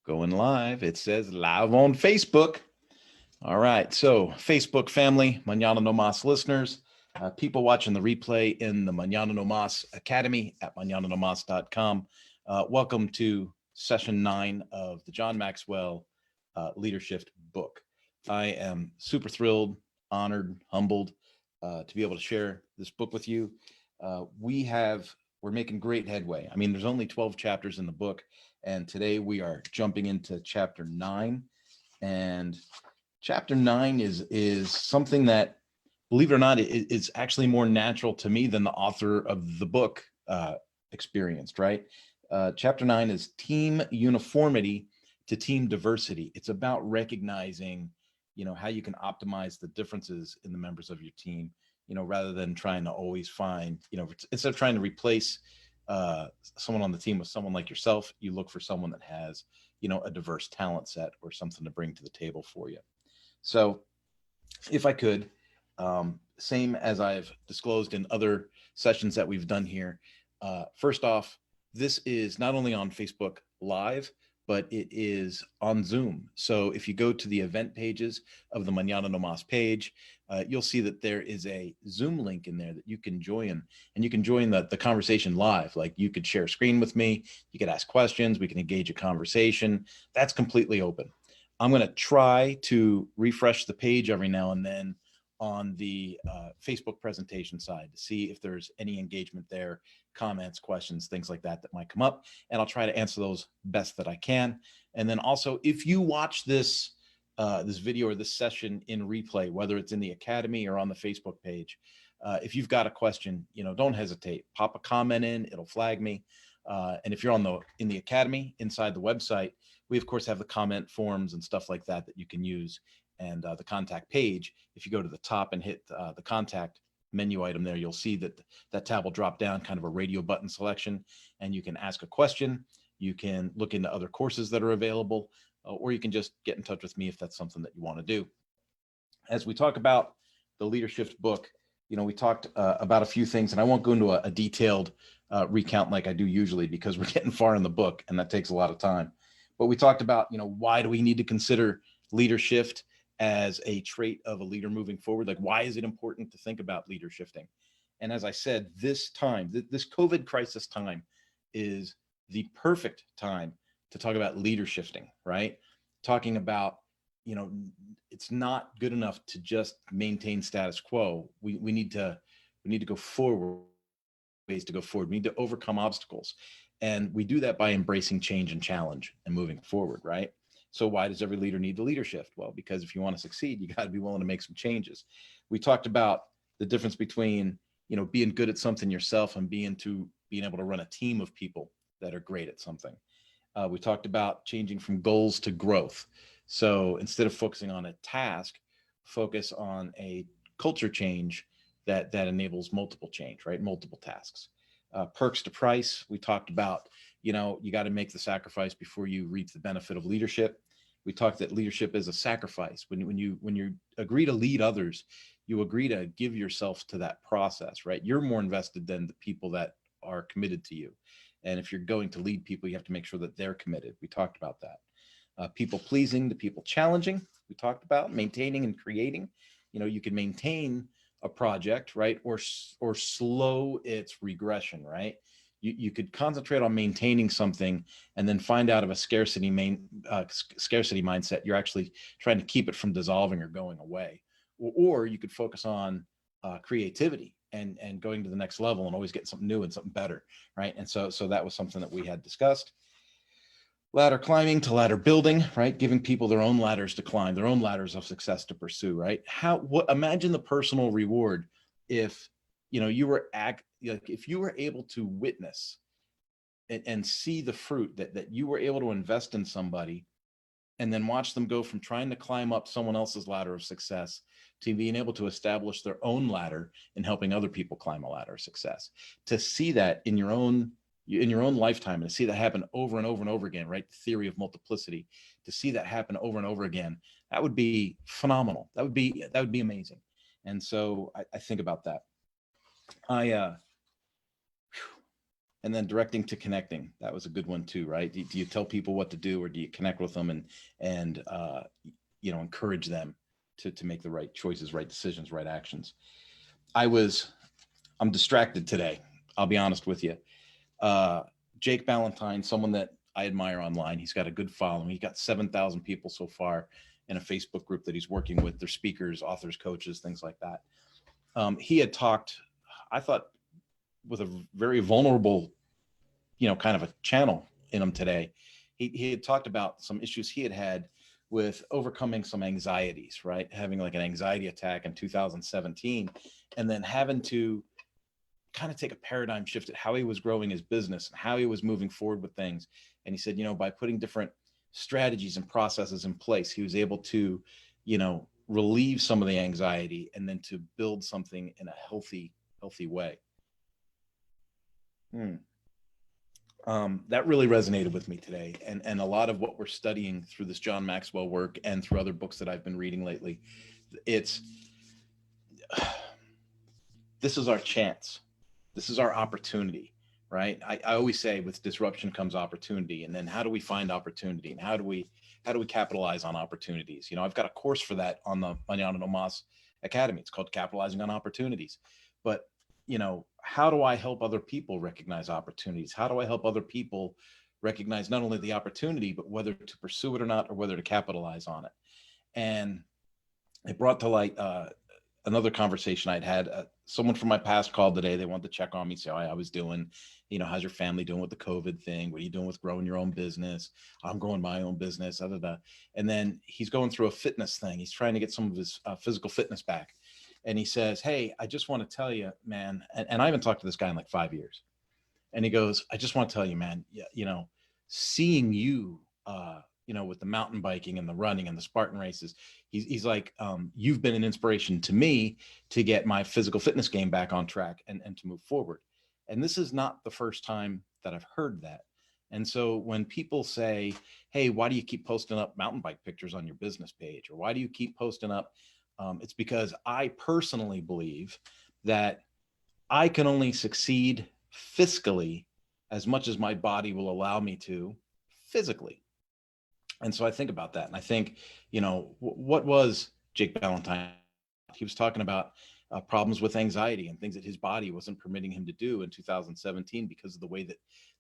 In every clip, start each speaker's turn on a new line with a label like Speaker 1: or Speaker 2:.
Speaker 1: Going live. It says live on Facebook. All right. So, Facebook family, Mañana No Mas listeners, people watching the replay in the Mañana No Mas Academy at mañananomas.com. Welcome to session 9 of the John Maxwell Leadershift book. I am super thrilled, honored, humbled to be able to share this book with you. We're making great headway. I mean, there's only 12 chapters in the book, and today we are jumping into chapter 9. And chapter 9 is something that, believe it or not, is actually more natural to me than the author of the book experienced, right? Chapter 9 is Team Uniformity to Team Diversity. It's about recognizing, how you can optimize the differences in the members of your team, rather than trying to always find, instead of trying to replace someone on the team with someone like yourself, you look for someone that has, a diverse talent set or something to bring to the table for you. So if I could, same as I've disclosed in other sessions that we've done here, first off, this is not only on Facebook Live, but it is on Zoom. So if you go to the event pages of the Mañana No Mas page, you'll see that there is a Zoom link in there that you can join, and you can join the conversation live. Like, you could share a screen with me, you could ask questions, we can engage a conversation. That's completely open. I'm going to try to refresh the page every now and then on the Facebook presentation side to see if there's any engagement there, comments, questions, things like that might come up. And I'll try to answer those best that I can. And then also, if you watch this video or this session in replay, whether it's in the Academy or on the Facebook page, if you've got a question, don't hesitate. Pop a comment in, it'll flag me. And if you're in the Academy inside the website, we of course have the comment forms and stuff like that you can use. And the contact page, if you go to the top and hit the contact menu item there, you'll see that tab will drop down, kind of a radio button selection, and you can ask a question. You can look into other courses that are available, or you can just get in touch with me if that's something that you want to do. As we talk about the Leadershift book, we talked about a few things, and I won't go into a detailed recount like I do usually, because we're getting far in the book and that takes a lot of time. But we talked about, why do we need to consider leadershift as a trait of a leader moving forward? Like, why is it important to think about leader shifting? And as I said, this time, this COVID crisis time, is the perfect time to talk about leader shifting, right? Talking about, it's not good enough to just maintain status quo. We need to go forward, ways to go forward. We need to overcome obstacles. And we do that by embracing change and challenge and moving forward, right? So why does every leader need the leadership? Well, because if you want to succeed, you got to be willing to make some changes. We talked about the difference between, being good at something yourself and being able to run a team of people that are great at something. We talked about changing from goals to growth. So instead of focusing on a task, focus on a culture change that enables multiple change, right? Multiple tasks. Perks to price. We talked about, you got to make the sacrifice before you reap the benefit of leadership. We talked that leadership is a sacrifice. When you agree to lead others, you agree to give yourself to that process, right? You're more invested than the people that are committed to you. And if you're going to lead people, you have to make sure that they're committed. We talked about that. People pleasing to people challenging. We talked about maintaining and creating. You can maintain a project, right? Or slow its regression, right? You could concentrate on maintaining something and then find out of a scarcity mindset, you're actually trying to keep it from dissolving or going away. Or you could focus on creativity and going to the next level and always getting something new and something better, right? And so that was something that we had discussed. Ladder climbing to ladder building, right? Giving people their own ladders to climb, their own ladders of success to pursue, right? Imagine the personal reward if, if you were able to witness and see the fruit that you were able to invest in somebody, and then watch them go from trying to climb up someone else's ladder of success to being able to establish their own ladder and helping other people climb a ladder of success. To see that in your own lifetime, and to see that happen over and over and over again, right? The theory of multiplicity, to see that happen over and over again, that would be phenomenal. That would be amazing. And so I think about that. And then directing to connecting. That was a good one too, right? Do you tell people what to do, or do you connect with them and encourage them to make the right choices, right decisions, right actions? I'm distracted today. I'll be honest with you. Jake Ballantyne, someone that I admire online. He's got a good following. He got 7,000 people so far in a Facebook group that he's working with. They're speakers, authors, coaches, things like that. He had talked, I thought, with a very vulnerable, kind of a channel in him today. He had talked about some issues he had with overcoming some anxieties, right? Having like an anxiety attack in 2017, and then having to kind of take a paradigm shift at how he was growing his business and how he was moving forward with things. And he said, by putting different strategies and processes in place, he was able to, relieve some of the anxiety and then to build something in a healthy way. That really resonated with me today. And a lot of what we're studying through this John Maxwell work and through other books that I've been reading lately, this is our chance. This is our opportunity, right? I always say with disruption comes opportunity. And then how do we find opportunity, and how do we capitalize on opportunities? I've got a course for that on the Mañana No Más Academy. It's called Capitalizing on Opportunities. But, how do I help other people recognize opportunities? How do I help other people recognize not only the opportunity, but whether to pursue it or not, or whether to capitalize on it? And it brought to light another conversation I'd had. Someone from my past called today. They wanted to check on me, see how I was doing. How's your family doing with the COVID thing? What are you doing with growing your own business? I'm growing my own business. And then he's going through a fitness thing. He's trying to get some of his physical fitness back. And he says, "Hey, I just want to tell you, man," and I haven't talked to this guy in like 5 years. And he goes, "I just want to tell you, man, seeing you, with the mountain biking and the running and the Spartan races, he's like, you've been an inspiration to me to get my physical fitness game back on track and to move forward." And this is not the first time that I've heard that. And so when people say, "Hey, why do you keep posting up mountain bike pictures on your business page?" Or "Why do you keep posting up?" It's because I personally believe that I can only succeed fiscally as much as my body will allow me to physically. And so I think about that. And I think, what was Jake Ballantyne? He was talking about problems with anxiety and things that his body wasn't permitting him to do in 2017 because of the way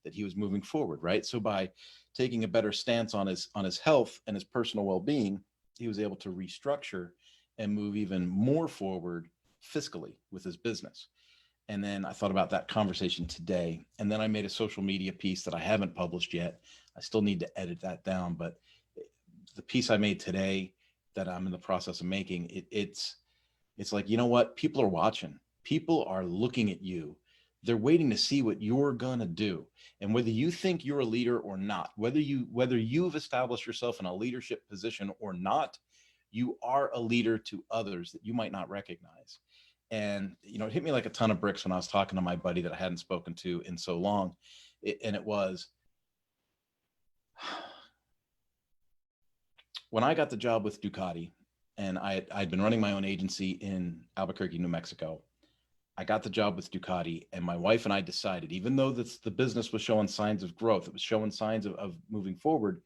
Speaker 1: that he was moving forward, right? So by taking a better stance on his health and his personal well-being, he was able to restructure and move even more forward fiscally with his business. And then I thought about that conversation today. And then I made a social media piece that I haven't published yet. I still need to edit that down, but the piece I made today that I'm in the process of making, it's like, you know what? People are watching. People are looking at you. They're waiting to see what you're going to do. And whether you think you're a leader or not, whether you've established yourself in a leadership position or not, you are a leader to others that you might not recognize. And, it hit me like a ton of bricks when I was talking to my buddy that I hadn't spoken to in so long. And it was, when I got the job with Ducati, and I'd been running my own agency in Albuquerque, New Mexico. I got the job with Ducati, and my wife and I decided, even though the business was showing signs of growth, it was showing signs of moving forward,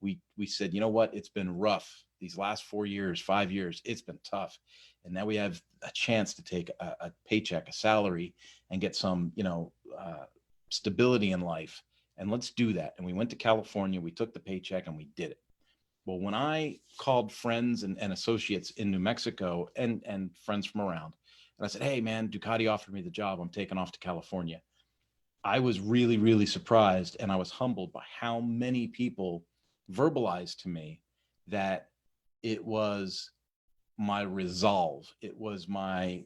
Speaker 1: we said, you know what? It's been rough these last 4 years, 5 years. It's been tough. And now we have a chance to take a paycheck, a salary, and get some, stability in life. And let's do that. And we went to California, we took the paycheck, and we did it. Well, when I called friends and associates in New Mexico and friends from around, and I said, "Hey, man, Ducati offered me the job. I'm taking off to California," I was really, really surprised, and I was humbled by how many people verbalized to me that it was my resolve. It was my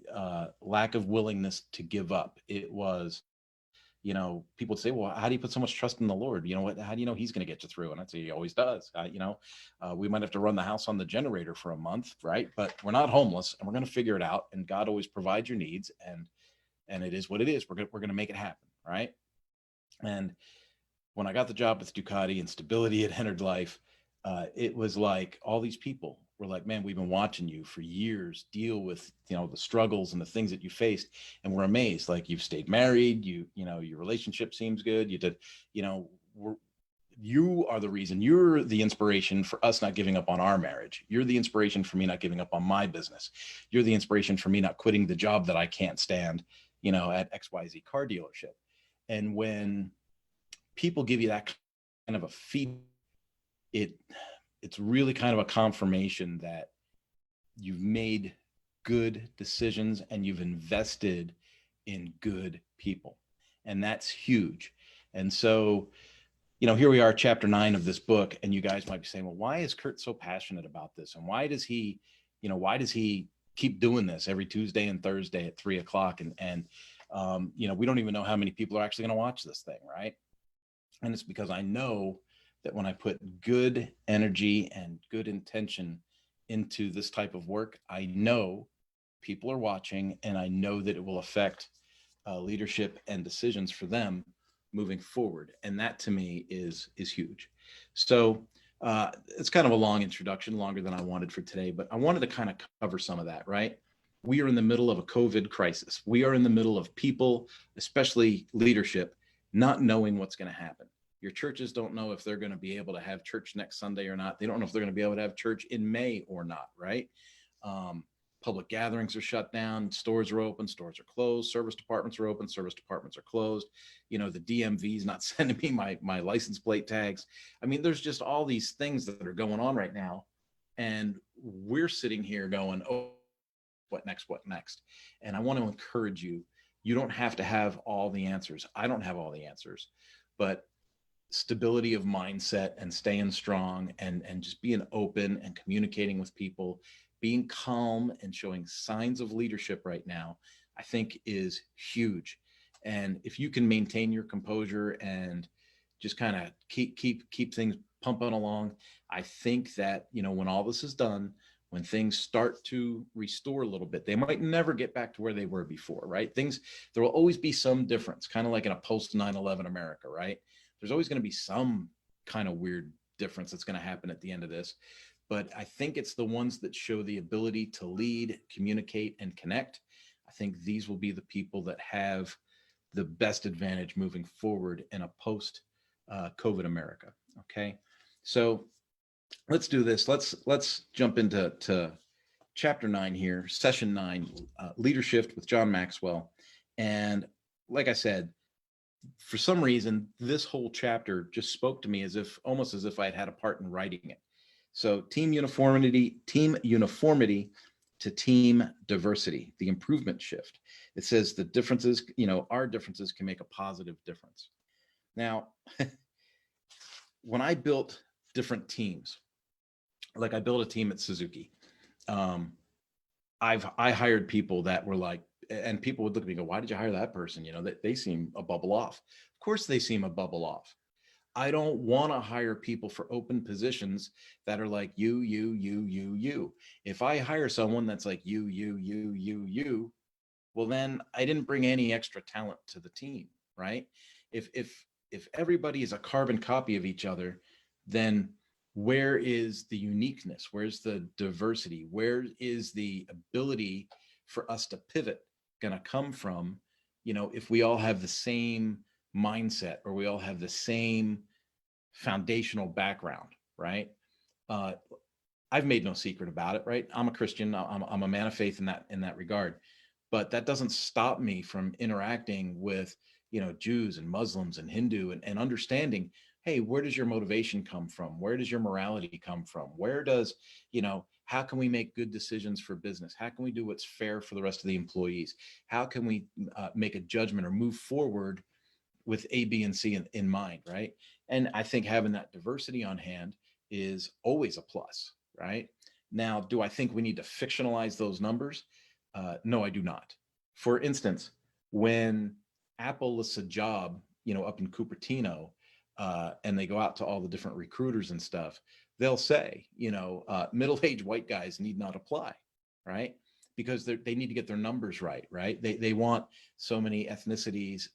Speaker 1: lack of willingness to give up. It was, people would say, "Well, how do you put so much trust in the Lord? How do you know he's going to get you through?" And I'd say, "He always does." We might have to run the house on the generator for a month, right? But we're not homeless, and we're going to figure it out. And God always provides your needs, and it is what it is. We're going to make it happen, right? And when I got the job with Ducati and stability had entered life, it was like all these people we're like, man, we've been watching you for years deal with, the struggles and the things that you faced. And we're amazed, like you've stayed married, your relationship seems good. You did, you are the reason, you're the inspiration for us not giving up on our marriage. You're the inspiration for me not giving up on my business. You're the inspiration for me not quitting the job that I can't stand, at XYZ car dealership. And when people give you that kind of a feedback, it's really kind of a confirmation that you've made good decisions and you've invested in good people. And that's huge. And so, here we are, chapter 9 of this book, and you guys might be saying, well, why is Kurt so passionate about this? And why does he keep doing this every Tuesday and Thursday at 3:00? And we don't even know how many people are actually going to watch this thing, right? And it's because I know that when I put good energy and good intention into this type of work, I know people are watching, and I know that it will affect leadership and decisions for them moving forward. And that to me is huge. So it's kind of a long introduction, longer than I wanted for today, but I wanted to kind of cover some of that, right? We are in the middle of a COVID crisis. We are in the middle of people, especially leadership, not knowing what's going to happen. Your churches don't know if they're going to be able to have church next Sunday or not. They don't know if they're going to be able to have church in May or not, right? Public gatherings are shut down, stores are open, stores are closed, service departments are open, service departments are closed. The DMV is not sending me my license plate tags. I mean, there's just all these things that are going on right now. And we're sitting here going, oh, what next? What next? And I want to encourage you, you don't have to have all the answers. I don't have all the answers, but stability of mindset and staying strong and just being open and communicating with people, being calm and showing signs of leadership right now, I think is huge. And if you can maintain your composure and just kind of keep things pumping along, I think that, when all this is done, when things start to restore a little bit, they might never get back to where they were before, right? There will always be some difference, kind of like in a post 9/11 America, right? There's always going to be some kind of weird difference that's going to happen at the end of this. But I think it's the ones that show the ability to lead, communicate, and connect. I think these will be the people that have the best advantage moving forward in a post COVID America. Okay. So let's do this. Let's jump into chapter 9 here, session 9, Leadershift with John Maxwell. And like I said, for some reason, this whole chapter just spoke to me almost as if I had a part in writing it. So team uniformity to team diversity, the improvement shift. It says the differences, our differences can make a positive difference. Now, when I built different teams, like I built a team at Suzuki, I hired people that were like, and people would look at me and go, why did you hire that person? They seem a bubble off. Of course they seem a bubble off. I don't want to hire people for open positions that are like you. If I hire someone that's like you, well, then I didn't bring any extra talent to the team, right? If everybody is a carbon copy of each other, then where is the uniqueness? Where's the diversity? Where is the ability for us to pivot going to come from, if we all have the same mindset or we all have the same foundational background, right? I've made no secret about it, right? I'm a Christian. I'm a man of faith in that regard, but that doesn't stop me from interacting with, Jews and Muslims and Hindu and understanding, hey, where does your motivation come from? Where does your morality come from? Where does, how can we make good decisions for business? How can we do what's fair for the rest of the employees? How can we make a judgment or move forward with A, B, and C in mind, right? And I think having that diversity on hand is always a plus, right? Now, do I think we need to fictionalize those numbers? No, I do not. For instance, when Apple lists a job, up in Cupertino, and they go out to all the different recruiters and stuff, they'll say, middle-aged white guys need not apply, right? Because they need to get their numbers right, right? They want so many ethnicities,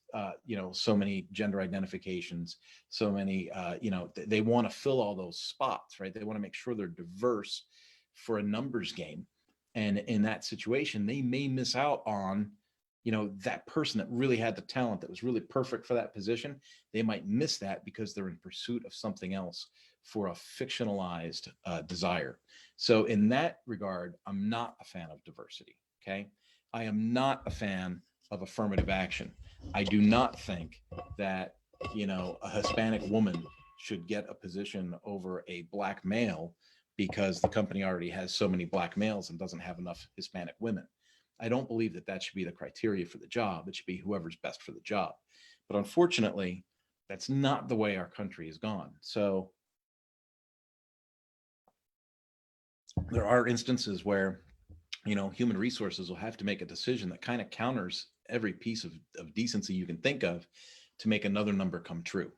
Speaker 1: so many gender identifications, so many, they want to fill all those spots, right? They want to make sure they're diverse for a numbers game. And in that situation, they may miss out on, that person that really had the talent that was really perfect for that position. They might miss that because they're in pursuit of something else for a fictionalized desire. So in that regard, I'm not a fan of diversity. Okay. I am not a fan of affirmative action. I do not think that, a Hispanic woman should get a position over a Black male because the company already has so many Black males and doesn't have enough Hispanic women. I don't believe that that should be the criteria for the job. It should be whoever's best for the job. But unfortunately, that's not the way our country has gone. So there are instances where, human resources will have to make a decision that kind of counters every piece of decency you can think of to make another number come true.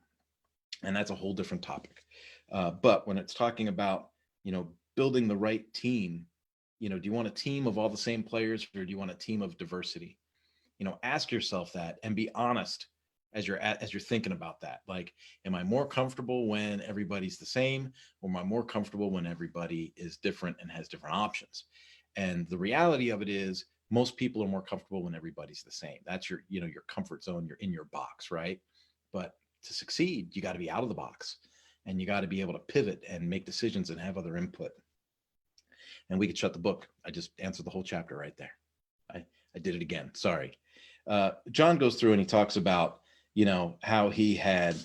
Speaker 1: And that's a whole different topic. But when it's talking about, building the right team, do you want a team of all the same players, or do you want a team of diversity? Ask yourself that and be honest as you're thinking about that. Like, am I more comfortable when everybody's the same, or am I more comfortable when everybody is different and has different options? And the reality of it is, most people are more comfortable when everybody's the same. That's your comfort zone. You're in your box, right? But to succeed, you got to be out of the box, and you got to be able to pivot and make decisions and have other input. And we could shut the book. I just answered the whole chapter right there. I did it again. Sorry. John goes through and he talks about, how he had,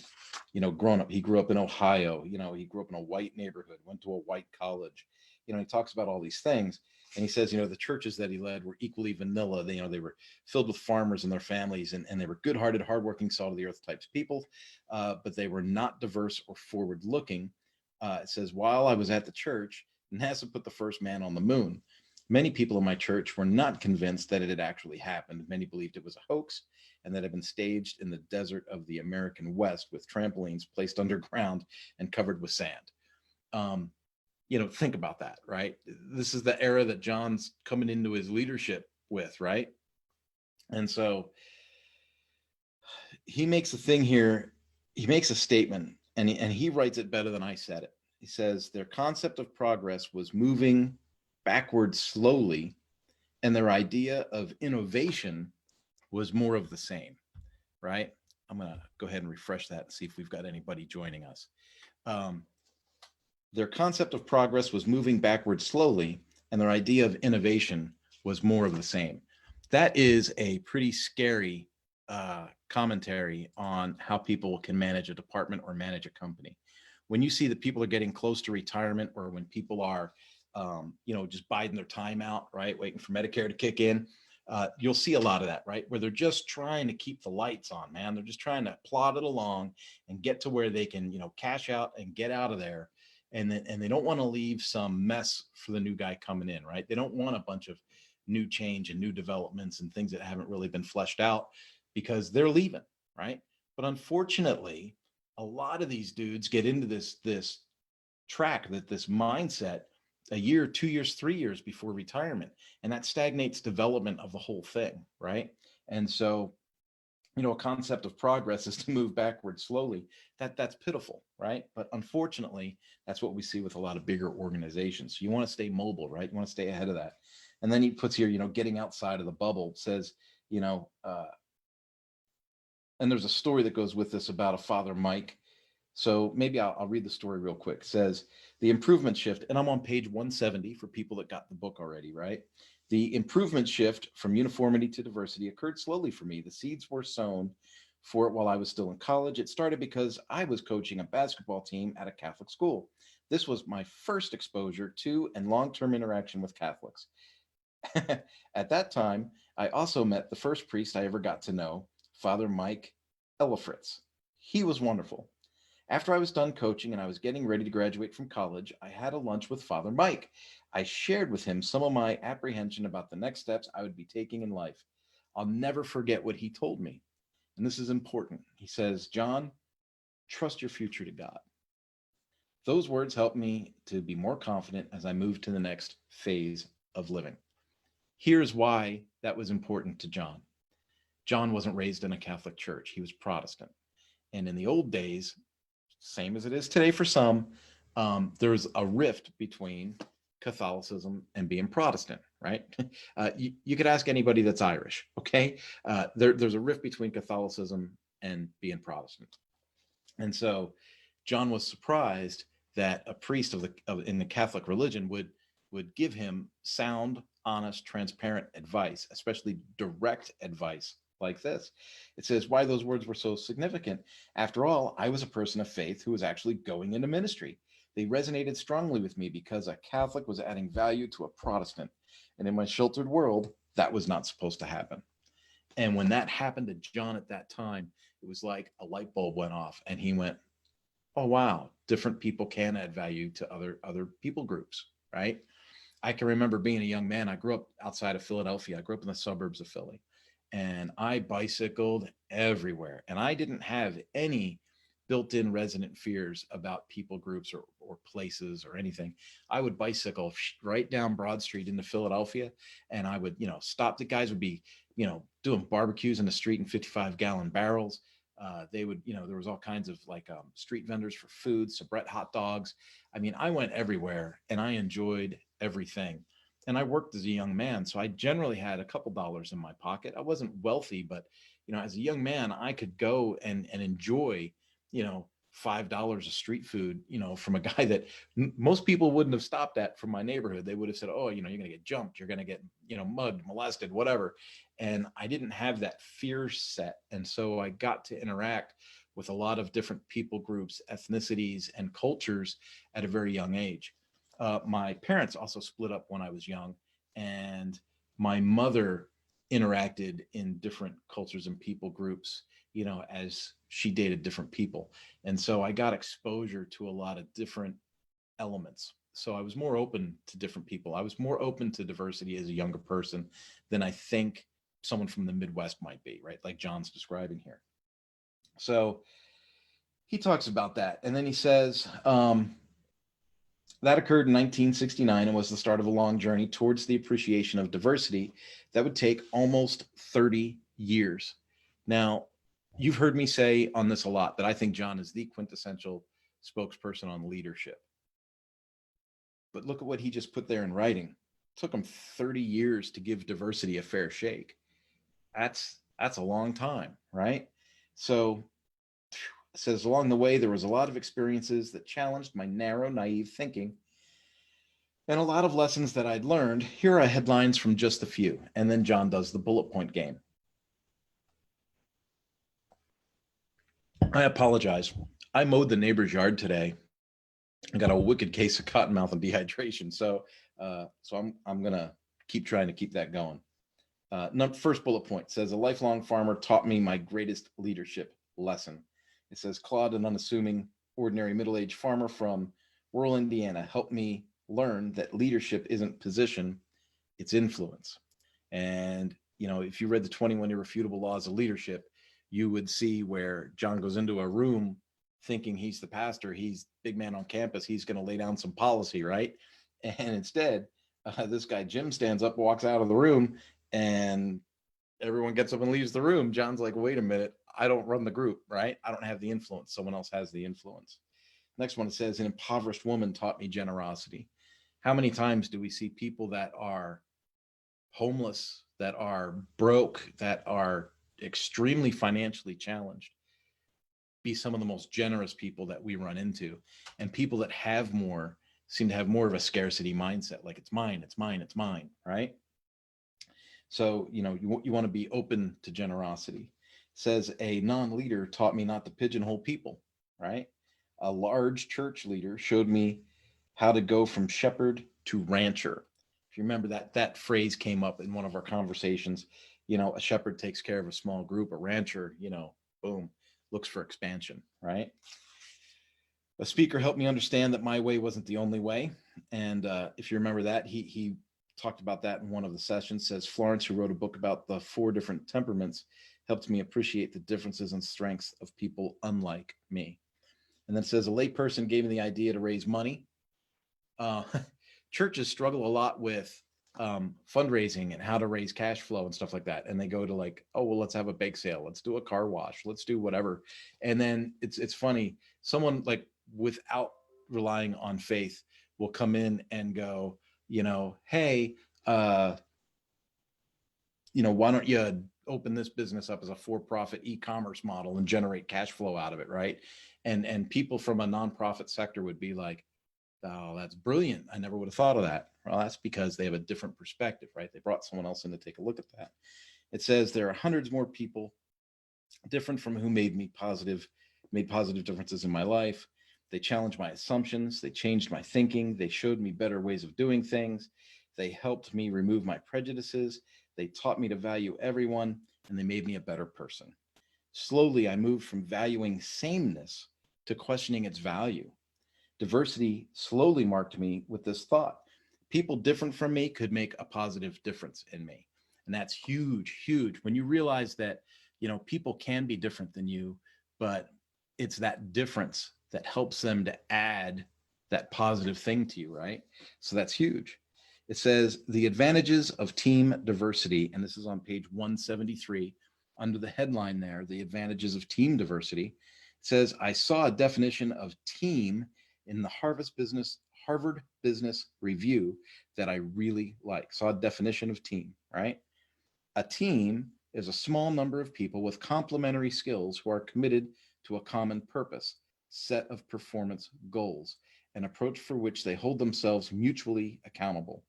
Speaker 1: grown up. He grew up in Ohio. He grew up in a white neighborhood, went to a white college. He talks about all these things. And he says, the churches that he led were equally vanilla. They were filled with farmers and their families, and they were good-hearted, hardworking, salt of the earth types people, but they were not diverse or forward-looking. It says, while I was at the church, NASA put the first man on the moon. Many people in my church were not convinced that it had actually happened. Many believed it was a hoax and that it had been staged in the desert of the American West with trampolines placed underground and covered with sand. Think about that, right? This is the era that John's coming into his leadership with, right? And so he makes a thing here. He makes a statement, and he writes it better than I said it. He says their concept of progress was moving backwards slowly, and their idea of innovation was more of the same, right? I'm going to go ahead and refresh that and see if we've got anybody joining us. Their concept of progress was moving backwards slowly, and their idea of innovation was more of the same. That is a pretty scary commentary on how people can manage a department or manage a company. When you see that people are getting close to retirement, or when people are, just biding their time out, right, waiting for Medicare to kick in, you'll see a lot of that, right, where they're just trying to keep the lights on, man. They're just trying to plod it along and get to where they can, cash out and get out of there. And they don't want to leave some mess for the new guy coming in, right? They don't want a bunch of new change and new developments and things that haven't really been fleshed out because they're leaving, right? But unfortunately, a lot of these dudes get into this track, this mindset a year, 2 years, 3 years before retirement, and that stagnates development of the whole thing, right? And so, a concept of progress is to move backward slowly. That's pitiful, right? But unfortunately, that's what we see with a lot of bigger organizations. You want to stay mobile, right? You want to stay ahead of that. And then he puts here, getting outside of the bubble. Says, and there's a story that goes with this about a Father Mike. So maybe I'll read the story real quick. It says, the improvement shift, and I'm on page 170 for people that got the book already, right? The improvement shift from uniformity to diversity occurred slowly for me. The seeds were sown for it while I was still in college. It started because I was coaching a basketball team at a Catholic school. This was my first exposure to and long-term interaction with Catholics. At that time, I also met the first priest I ever got to know, Father Mike Ellifritz. He was wonderful. After I was done coaching and I was getting ready to graduate from college, I had a lunch with Father Mike. I shared with him some of my apprehension about the next steps I would be taking in life. I'll never forget what he told me. And this is important. He says, John, trust your future to God. Those words helped me to be more confident as I moved to the next phase of living. Here's why that was important to John. John wasn't raised in a Catholic church. He was Protestant. And in the old days, same as it is today for some, there's a rift between Catholicism and being Protestant, right? You could ask anybody that's Irish, okay? There's a rift between Catholicism and being Protestant. And so John was surprised that a priest in the Catholic religion would give him sound, honest, transparent advice, especially direct advice like this. It says why those words were so significant. After all, I was a person of faith who was actually going into ministry. They resonated strongly with me because a Catholic was adding value to a Protestant. And in my sheltered world, that was not supposed to happen. And when that happened to John at that time, it was like a light bulb went off and he went, oh, wow, different people can add value to other people groups, right? I can remember being a young man. I grew up outside of Philadelphia. I grew up in the suburbs of Philly, and I bicycled everywhere. And I didn't have any built-in resident fears about people groups or places or anything. I would bicycle right down Broad Street into Philadelphia, and I would, stop. The guys would be, doing barbecues in the street in 55-gallon barrels. They would, there was all kinds of like street vendors for food, Sabrett hot dogs. I mean, I went everywhere and I enjoyed everything. And I worked as a young man, so I generally had a couple dollars in my pocket. I wasn't wealthy, but as a young man, I could go and enjoy, $5 of street food, from a guy that most people wouldn't have stopped at from my neighborhood. They would have said, oh, you're going to get jumped, you're going to get, mugged, molested, whatever. And I didn't have that fear set. And so I got to interact with a lot of different people groups, ethnicities, and cultures at a very young age. My parents also split up when I was young, and my mother interacted in different cultures and people groups, as she dated different people. And so I got exposure to a lot of different elements. So I was more open to different people. I was more open to diversity as a younger person than I think someone from the Midwest might be, right? Like John's describing here. So he talks about that. And then he says, that occurred in 1969 and was the start of a long journey towards the appreciation of diversity that would take almost 30 years. Now, you've heard me say on this a lot that I think John is the quintessential spokesperson on leadership. But look at what he just put there in writing. It took him 30 years to give diversity a fair shake. That's a long time, right? So it says along the way, there was a lot of experiences that challenged my narrow, naive thinking and a lot of lessons that I'd learned. Here are headlines from just a few. And then John does the bullet point game. I apologize. I mowed the neighbor's yard today. I got a wicked case of cottonmouth and dehydration. So I'm going to keep trying to keep that going. First bullet point says, a lifelong farmer taught me my greatest leadership lesson. It says, Claude, an unassuming, ordinary middle-aged farmer from rural Indiana, helped me learn that leadership isn't position, it's influence. And, if you read the 21 Irrefutable Laws of Leadership, you would see where John goes into a room thinking he's the pastor, he's big man on campus, he's going to lay down some policy, right? And instead, this guy, Jim, stands up, walks out of the room, and everyone gets up and leaves the room. John's like, wait a minute, I don't run the group, right? I don't have the influence. Someone else has the influence. Next one, it says, an impoverished woman taught me generosity. How many times do we see people that are homeless, that are broke, that are extremely financially challenged, be some of the most generous people that we run into? And people that have more seem to have more of a scarcity mindset, like it's mine, it's mine, it's mine, right? So, you want to be open to generosity. It says a non-leader taught me not to pigeonhole people, right? A large church leader showed me how to go from shepherd to rancher. If you remember that phrase came up in one of our conversations. A shepherd takes care of a small group, a rancher, boom, looks for expansion, right? A speaker helped me understand that my way wasn't the only way. And if you remember that, he talked about that in one of the sessions. Says Florence, who wrote a book about the 4 different temperaments, helped me appreciate the differences and strengths of people unlike me. And then it says a layperson gave me the idea to raise money. Churches struggle a lot with fundraising and how to raise cash flow and stuff like that. And they go to like, oh, well, let's have a bake sale. Let's do a car wash. Let's do whatever. And then it's funny. Someone like without relying on faith will come in and go, Hey, why don't you open this business up as a for-profit e-commerce model and generate cash flow out of it, right? And people from a nonprofit sector would be like, oh, that's brilliant. I never would have thought of that. Well, that's because they have a different perspective, right? They brought someone else in to take a look at that. It says there are hundreds more people different from who made positive differences in my life. They challenged my assumptions. They changed my thinking. They showed me better ways of doing things. They helped me remove my prejudices. They taught me to value everyone, and they made me a better person. Slowly, I moved from valuing sameness to questioning its value. Diversity slowly marked me with this thought: people different from me could make a positive difference in me. And that's huge, huge. When you realize that, people can be different than you, but it's that difference that helps them to add that positive thing to you, right? So that's huge. It says the advantages of team diversity, and this is on page 173 under the headline there, the advantages of team diversity. It says, I saw a definition of team in the Harvard Business Review that I really like. Saw a definition of team, right? A team is a small number of people with complementary skills who are committed to a common purpose, set of performance goals, an approach for which they hold themselves mutually accountable.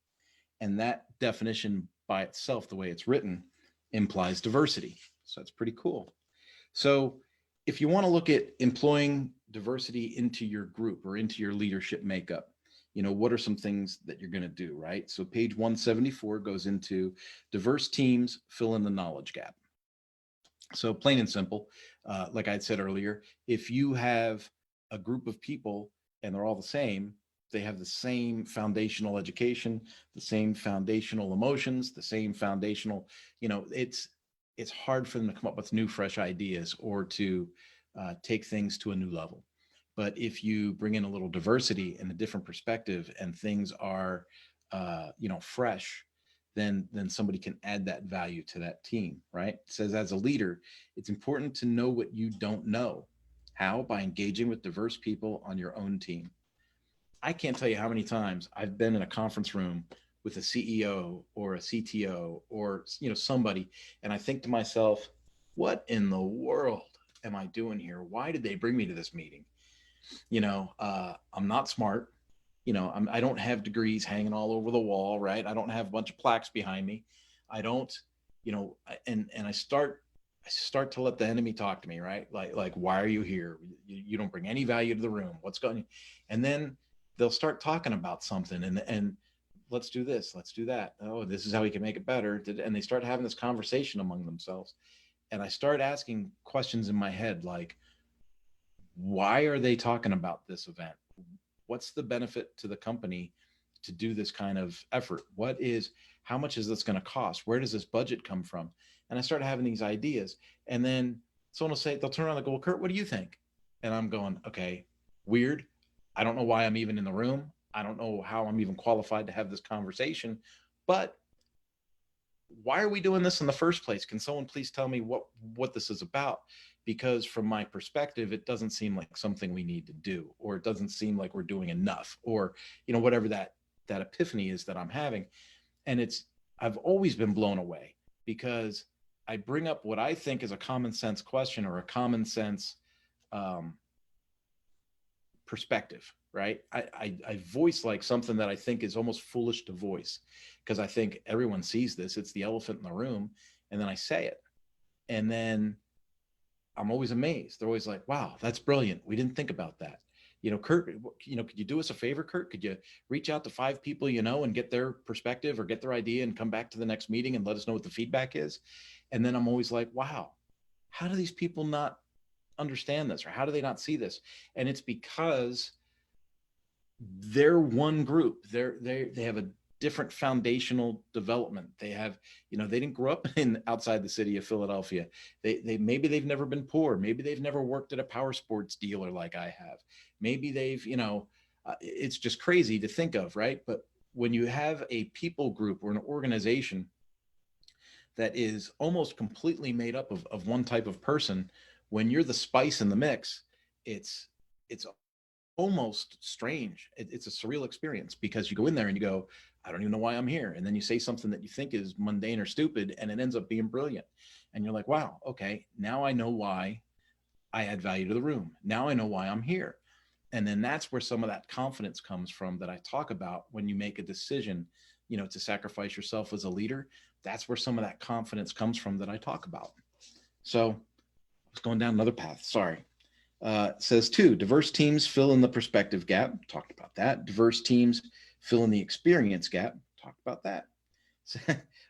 Speaker 1: And that definition by itself, the way it's written, implies diversity. So that's pretty cool. So if you want to look at employing diversity into your group or into your leadership makeup, what are some things that you're going to do, right? So page 174 goes into diverse teams fill in the knowledge gap. So plain and simple, like I had said earlier, if you have a group of people and they're all the same, they have the same foundational education, the same foundational emotions, the same foundational, it's hard for them to come up with new, fresh ideas or to take things to a new level. But if you bring in a little diversity and a different perspective and things are, fresh, then somebody can add that value to that team, right? It says, as a leader, it's important to know what you don't know. How? By engaging with diverse people on your own team. I can't tell you how many times I've been in a conference room with a CEO or a CTO or somebody, and I think to myself, what in the world am I doing here? Why did they bring me to this meeting? I'm not smart. I don't have degrees hanging all over the wall, right? I don't have a bunch of plaques behind me. I don't, and I start to let the enemy talk to me, right? Like, why are you here? You don't bring any value to the room. What's going on? And then they'll start talking about something and let's do this, let's do that. Oh, this is how we can make it better. And they start having this conversation among themselves. And I start asking questions in my head, like, why are they talking about this event? What's the benefit to the company to do this kind of effort? How much is this going to cost? Where does this budget come from? And I started having these ideas. And then someone will say, they'll turn around and go, well, Kurt, what do you think? And I'm going, okay, weird. I don't know why I'm even in the room. I don't know how I'm even qualified to have this conversation, but why are we doing this in the first place? Can someone please tell me what this is about? Because from my perspective, it doesn't seem like something we need to do, or it doesn't seem like we're doing enough, or whatever that epiphany is that I'm having. And I've always been blown away because I bring up what I think is a common sense question or a common sense perspective, right? I voice like something that I think is almost foolish to voice because I think everyone sees this. It's the elephant in the room. And then I say it. And then I'm always amazed. They're always like, wow, that's brilliant. We didn't think about that. Kurt, could you do us a favor, Kurt? Could you reach out to 5 people, and get their perspective or get their idea and come back to the next meeting and let us know what the feedback is? And then I'm always like, wow, how do these people not understand this, or how do they not see this? And it's because they're one group. They have a different foundational development. They have, they didn't grow up outside the city of Philadelphia. Maybe they've never been poor. Maybe they've never worked at a power sports dealer like I have. Maybe they've, it's just crazy to think of, right? But when you have a people group or an organization that is almost completely made up of one type of person, when you're the spice in the mix, it's almost strange. It's a surreal experience because you go in there and you go, I don't even know why I'm here. And then you say something that you think is mundane or stupid, and it ends up being brilliant. And you're like, wow, okay, now I know why I add value to the room. Now I know why I'm here. And then that's where some of that confidence comes from that I talk about when you make a decision, to sacrifice yourself as a leader. That's where some of that confidence comes from that I talk about. So I was going down another path. Sorry. It says 2, diverse teams fill in the perspective gap. Talked about that. Diverse teams fill in the experience gap. Talked about that.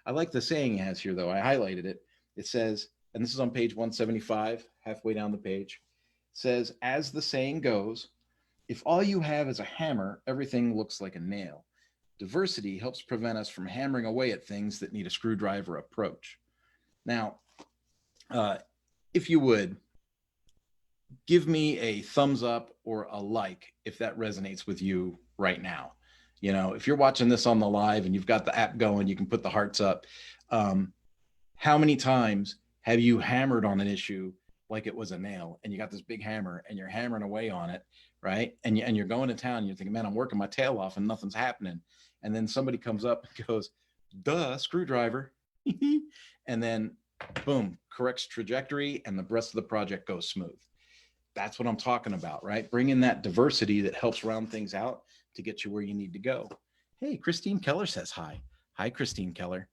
Speaker 1: I like the saying he has here, though. I highlighted it. It says, and this is on page 175, halfway down the page, says, as the saying goes, if all you have is a hammer, everything looks like a nail. Diversity helps prevent us from hammering away at things that need a screwdriver approach. Now, if you would, give me a thumbs up or a like if that resonates with you right now. If you're watching this on the live and you've got the app going, you can put the hearts up. How many times have you hammered on an issue like it was a nail, and you got this big hammer and you're hammering away on it, right? And you're going to town and you're thinking, man, I'm working my tail off and nothing's happening. And then somebody comes up and goes, duh, screwdriver. And then boom, corrects trajectory, and the rest of the project goes smooth. That's what I'm talking about, right? Bring in that diversity that helps round things out to get you where you need to go. Hey, Christine Keller says hi. Hi, Christine Keller.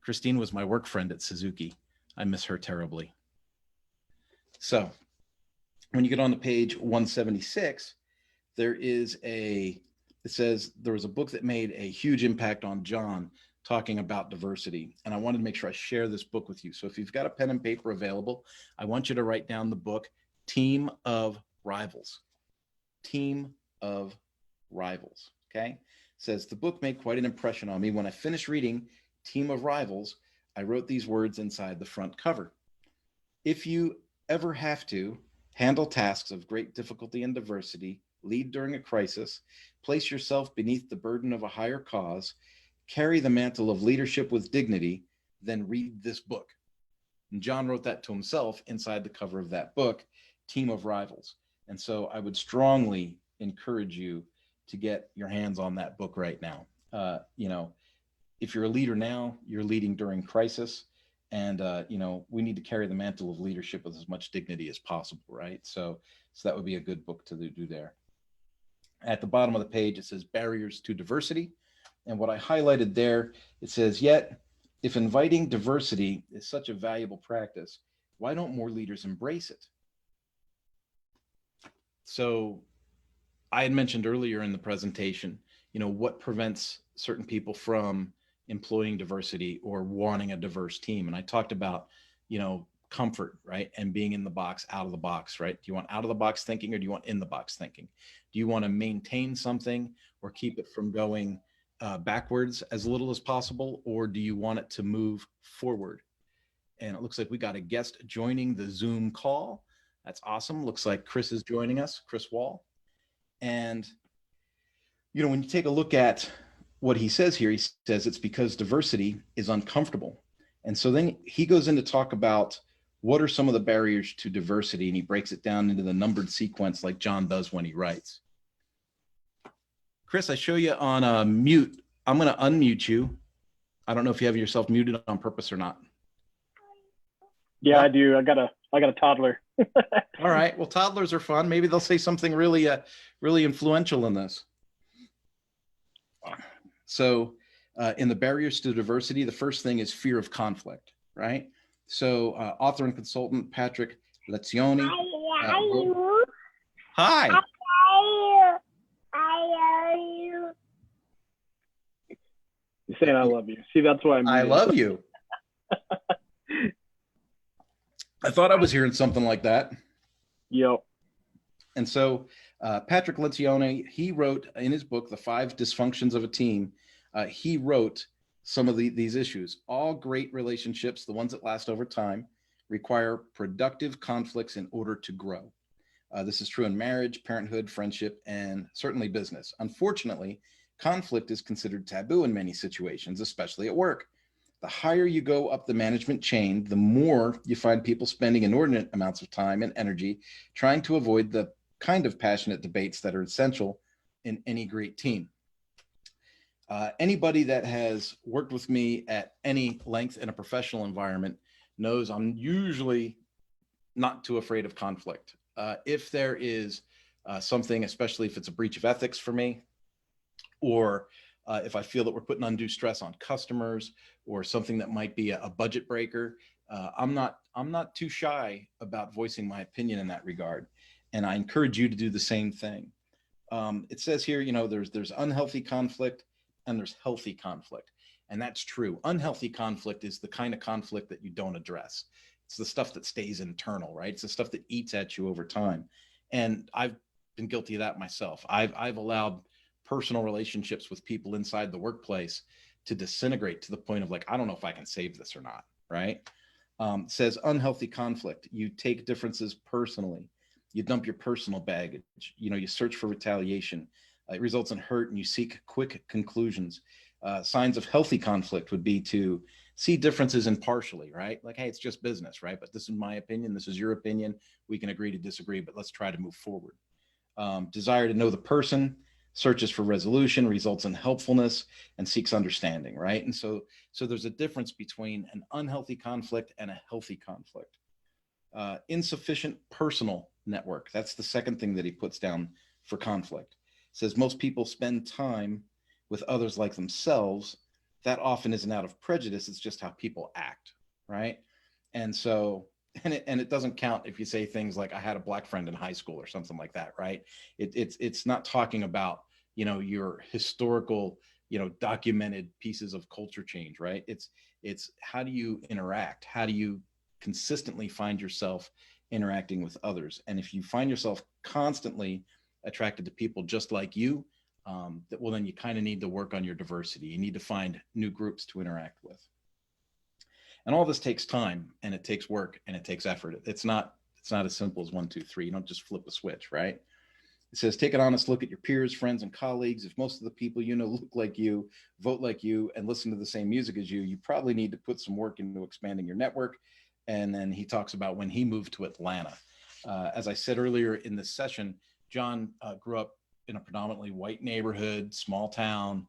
Speaker 1: Christine was my work friend at Suzuki. I miss her terribly. So when you get on to page 176, it says there was a book that made a huge impact on John talking about diversity. And I wanted to make sure I share this book with you. So if you've got a pen and paper available, I want you to write down the book, Team of Rivals. Team of Rivals, okay? It says, the book made quite an impression on me. When I finished reading Team of Rivals, I wrote these words inside the front cover. If you ever have to handle tasks of great difficulty and diversity, lead during a crisis, place yourself beneath the burden of a higher cause, carry the mantle of leadership with dignity, then read this book. And John wrote that to himself inside the cover of that book, Team of Rivals. And so I would strongly encourage you to get your hands on that book right now. If you're a leader now, you're leading during crisis. And, we need to carry the mantle of leadership with as much dignity as possible, right? So that would be a good book to do there. At the bottom of the page, it says barriers to diversity. And what I highlighted there, it says, yet, if inviting diversity is such a valuable practice, why don't more leaders embrace it? So I had mentioned earlier in the presentation, what prevents certain people from employing diversity or wanting a diverse team. And I talked about, comfort, right? And being in the box, out of the box, right? Do you want out of the box thinking, or do you want in the box thinking? Do you want to maintain something or keep it from going backwards as little as possible? Or do you want it to move forward? And it looks like we got a guest joining the Zoom call. That's awesome. Looks like Chris is joining us, Chris Wall. And, when you take a look at what he says here, he says it's because diversity is uncomfortable. And so then he goes in to talk about what are some of the barriers to diversity, and he breaks it down into the numbered sequence like John does when he writes. Chris, I show you on mute. I'm going to unmute you. I don't know if you have yourself muted on purpose or not.
Speaker 2: Yeah, I do. I got a toddler.
Speaker 1: All right. Well, toddlers are fun. Maybe they'll say something really influential in this. So in the barriers to diversity, the first thing is fear of conflict, right? So author and consultant Patrick Lencioni. Hi.
Speaker 2: You're saying I love you. See, that's why
Speaker 1: I love you. I thought I was hearing something like that.
Speaker 2: Yep.
Speaker 1: And so Patrick Lencioni, he wrote in his book, The 5 Dysfunctions of a Team, he wrote some of these issues. All great relationships, the ones that last over time, require productive conflicts in order to grow. This is true in marriage, parenthood, friendship, and certainly business. Unfortunately, conflict is considered taboo in many situations, especially at work. The higher you go up the management chain, the more you find people spending inordinate amounts of time and energy trying to avoid the kind of passionate debates that are essential in any great team. Anybody that has worked with me at any length in a professional environment knows I'm usually not too afraid of conflict. If there is something, especially if it's a breach of ethics for me, or if I feel that we're putting undue stress on customers, or something that might be a budget breaker, I'm not too shy about voicing my opinion in that regard. And I encourage you to do the same thing. It says here, there's unhealthy conflict and there's healthy conflict. And that's true. Unhealthy conflict is the kind of conflict that you don't address. It's the stuff that stays internal, right? It's the stuff that eats at you over time. And I've been guilty of that myself. I've allowed personal relationships with people inside the workplace to disintegrate to the point of like, I don't know if I can save this or not, right? It says unhealthy conflict. You take differences personally. You dump your personal baggage. You search for retaliation. It results in hurt and you seek quick conclusions. Signs of healthy conflict would be to see differences impartially, right? Like, hey, it's just business, right? But this is my opinion. This is your opinion. We can agree to disagree, but let's try to move forward. Desire to know the person, searches for resolution, results in helpfulness, and seeks understanding, right? And so there's a difference between an unhealthy conflict and a healthy conflict. Insufficient personal network. That's the second thing that he puts down for conflict. It says most people spend time with others like themselves. That often isn't out of prejudice. It's just how people act, right? And so, and it doesn't count if you say things like I had a black friend in high school or something like that, right? It's not talking about, your historical, documented pieces of culture change, right? It's how do you interact? How do you consistently find yourself interacting with others? And if you find yourself constantly attracted to people just like you, then you kind of need to work on your diversity. You need to find new groups to interact with. And all this takes time and it takes work and it takes effort. It's not as simple as 1, 2, 3. You don't just flip a switch, right? It says, take an honest look at your peers, friends, and colleagues. If most of the people look like you, vote like you, and listen to the same music as you, you probably need to put some work into expanding your network. And then he talks about when he moved to Atlanta. As I said earlier in this session, John grew up in a predominantly white neighborhood, small town,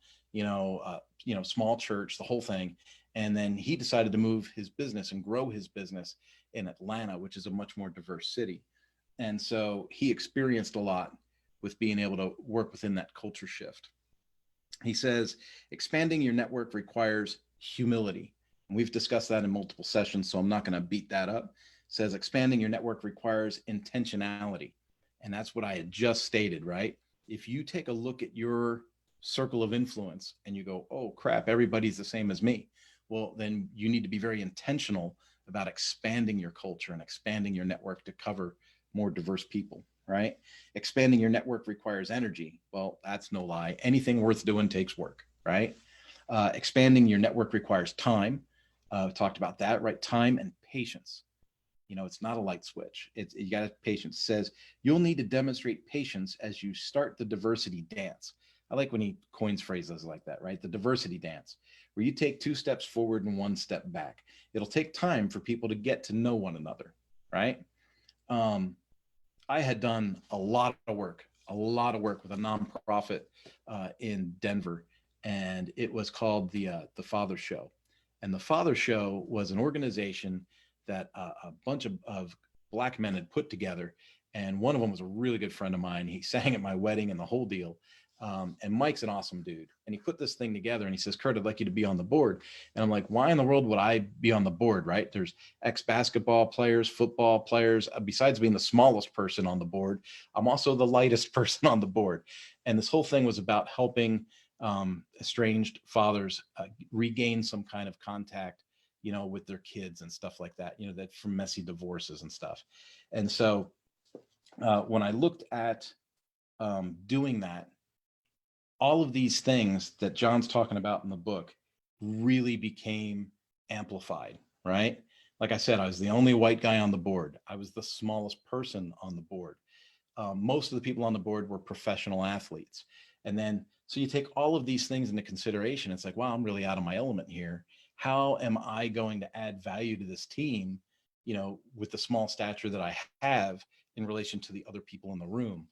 Speaker 1: small church, the whole thing. And then he decided to move his business and grow his business in Atlanta, which is a much more diverse city. And so he experienced a lot with being able to work within that culture shift. He says, expanding your network requires humility. And we've discussed that in multiple sessions, so I'm not going to beat that up. It says, expanding your network requires intentionality. And that's what I had just stated, right? If you take a look at your circle of influence and you go, oh crap, everybody's the same as me. Well, then you need to be very intentional about expanding your culture and expanding your network to cover more diverse people, right? Expanding your network requires energy. Well, that's no lie. Anything worth doing takes work, right? Expanding your network requires time. We talked about that, right? Time and patience. It's not a light switch. You got to have patience. It says you'll need to demonstrate patience as you start the diversity dance. I like when he coins phrases like that, right? The diversity dance, where you take 2 steps forward and 1 step back. It'll take time for people to get to know one another, right? I had done a lot of work with a nonprofit in Denver, and it was called the Father Show. And the Father Show was an organization that a bunch of Black men had put together. And one of them was a really good friend of mine. He sang at my wedding and the whole deal. And Mike's an awesome dude. And he put this thing together and he says, Kurt, I'd like you to be on the board. And I'm like, why in the world would I be on the board, right? There's ex-basketball players, football players. Besides being the smallest person on the board, I'm also the lightest person on the board. And this whole thing was about helping estranged fathers regain some kind of contact, with their kids and stuff like that, that from messy divorces and stuff. And so when I looked at doing that, all of these things that John's talking about in the book really became amplified, right? Like I said, I was the only white guy on the board. I was the smallest person on the board. Most of the people on the board were professional athletes. And then, so you take all of these things into consideration. It's like, wow, I'm really out of my element here. How am I going to add value to this team, with the small stature that I have in relation to the other people in the room.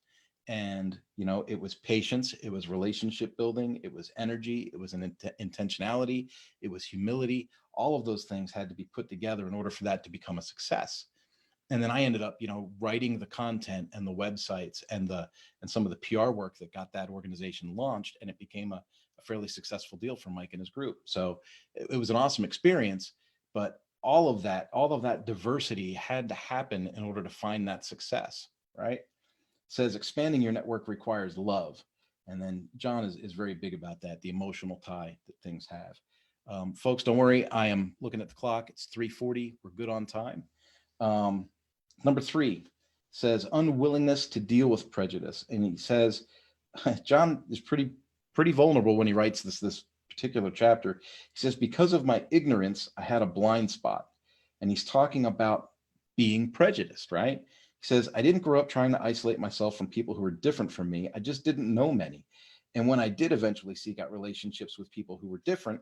Speaker 1: And, it was patience, it was relationship building, it was energy, it was an intentionality, it was humility. All of those things had to be put together in order for that to become a success. And then I ended up, writing the content and the websites and some of the PR work that got that organization launched, and it became a fairly successful deal for Mike and his group. So it was an awesome experience, but all of that diversity had to happen in order to find that success, right? It says expanding your network requires love. And then John is very big about that, the emotional tie that things have. Folks, don't worry. I am looking at the clock. It's 3:40. We're good on time. Number 3 says unwillingness to deal with prejudice. And he says, John is pretty vulnerable when he writes this particular chapter. He says, because of my ignorance, I had a blind spot. And he's talking about being prejudiced, right? He says, I didn't grow up trying to isolate myself from people who were different from me. I just didn't know many. And when I did eventually seek out relationships with people who were different,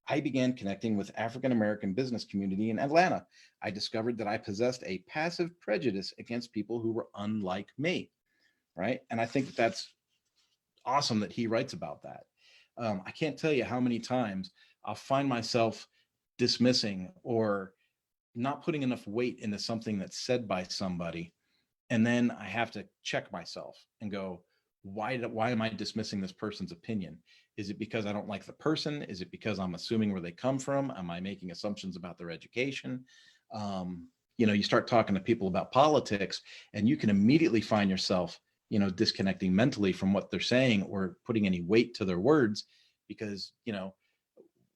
Speaker 1: I began connecting with African-American business community in Atlanta. I discovered that I possessed a passive prejudice against people who were unlike me, right? And I think that's awesome that he writes about that. I can't tell you how many times I'll find myself dismissing or not putting enough weight into something that's said by somebody. And then I have to check myself and go, why am I dismissing this person's opinion? Is it because I don't like the person? Is it because I'm assuming where they come from? Am I making assumptions about their education? You start talking to people about politics and you can immediately find yourself, disconnecting mentally from what they're saying or putting any weight to their words because,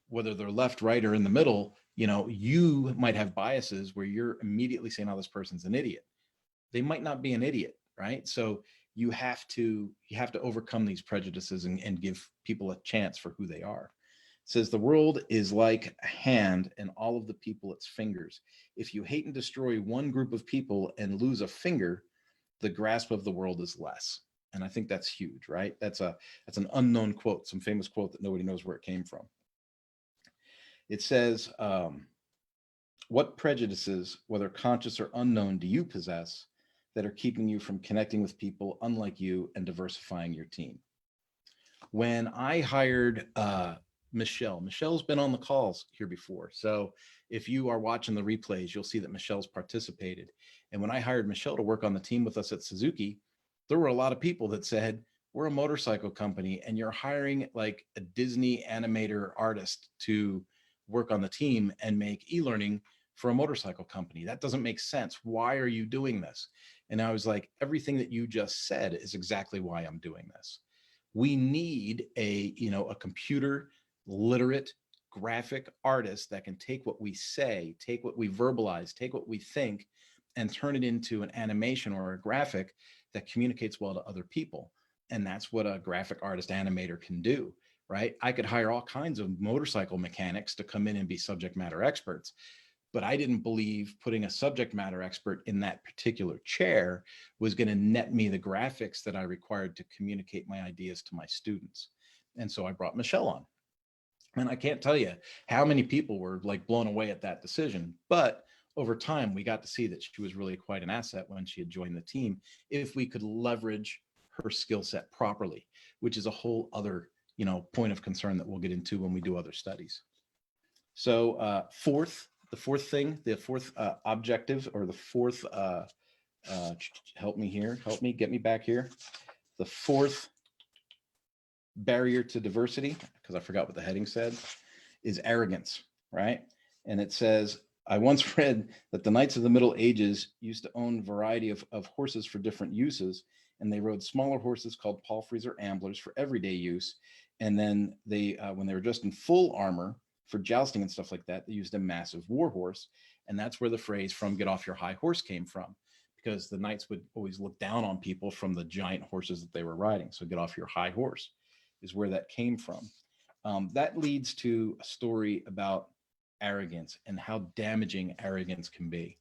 Speaker 1: whether they're left, right, or in the middle, you might have biases where you're immediately saying, oh, this person's an idiot. They might not be an idiot, right? So you have to overcome these prejudices and give people a chance for who they are. It says the world is like a hand and all of the people its fingers. If you hate and destroy one group of people and lose a finger, the grasp of the world is less. And I think that's huge, right? That's an unknown quote, some famous quote that nobody knows where it came from. It says, what prejudices, whether conscious or unknown, do you possess that are keeping you from connecting with people unlike you and diversifying your team? When I hired Michelle's been on the calls here before. So if you are watching the replays, you'll see that Michelle's participated. And when I hired Michelle to work on the team with us at Suzuki, there were a lot of people that said, we're a motorcycle company and you're hiring like a Disney animator artist to work on the team and make e-learning for a motorcycle company. That doesn't make sense. Why are you doing this? And I was like, everything that you just said is exactly why I'm doing this. We need a computer literate graphic artist that can take what we say, take what we verbalize, take what we think, and turn it into an animation or a graphic that communicates well to other people. And that's what a graphic artist animator can do, right? I could hire all kinds of motorcycle mechanics to come in and be subject matter experts. But I didn't believe putting a subject matter expert in that particular chair was going to net me the graphics that I required to communicate my ideas to my students. And so I brought Michelle on. And I can't tell you how many people were like blown away at that decision. But over time, we got to see that she was really quite an asset when she had joined the team, if we could leverage her skill set properly, which is a whole other, point of concern that we'll get into when we do other studies. So the fourth objective, or the fourth, help me, get me back here. The fourth barrier to diversity, because I forgot what the heading said, is arrogance, right? And it says, I once read that the knights of the Middle Ages used to own a variety of horses for different uses, and they rode smaller horses called palfreys or amblers for everyday use. And then they, when they were dressed in full armor for jousting and stuff like that, they used a massive war horse. And that's where the phrase "from get off your high horse" came from, because the knights would always look down on people from the giant horses that they were riding. So get off your high horse is where that came from. That leads to a story about arrogance and how damaging arrogance can be.